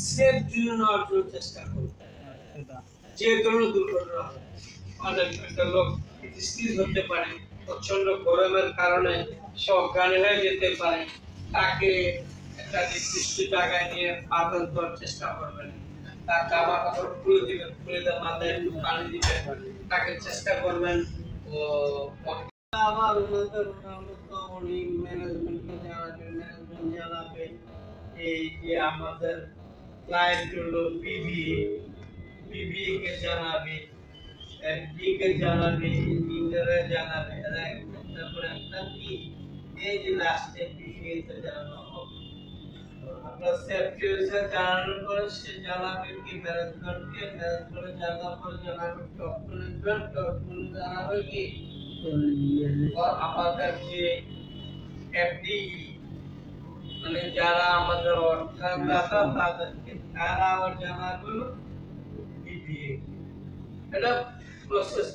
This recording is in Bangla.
সেফ জোনে নেওয়ার জন্য চেষ্টা করব। যে কোনো দুর্ঘটনা অনেক একটা লোক স্থির হতে পারে, প্রচন্ড গরমের কারণে সে অজ্ঞান হয়ে যেতে পারে, তাকে একটা নির্দিষ্ট জায়গায় নিয়ে আদর দেওয়ার চেষ্টা করবেন, তার জামা কাপড় খুলে দিবেন, খুলে দেওয়ার মাথায় একটু পানি দিবেন, তাকে চেষ্টা করবেন ও আবার ওনাদের ম্যানেজমেন্টকে জানাবেন, ম্যানেজমেন্ট জানাবে এই যে আমাদের ক্লায়েন্ট হলো পিবি কে জানাবে, এফডি কে জানাবে, ইঞ্জিনিয়ারে জানাবে, এরা একটা করে একটা কি এই যে লাস্টে পিবি কে জানানো হবে। আপনার সেফটি অফিসার জানানোর পরে সে জানাবে কি ম্যানেজমেন্টকে, ম্যানেজমেন্ট জানানোর পরে জানাবে টপ ম্যানেজমেন্ট, টপ ম্যানেজমেন্ট জানাবে কি আমাদের যে এফডি, মানে যারা আমাদের অর্থাৎ তাদেরকে তারা আবার জানাগুলো পিপিএ, এটা প্রসেস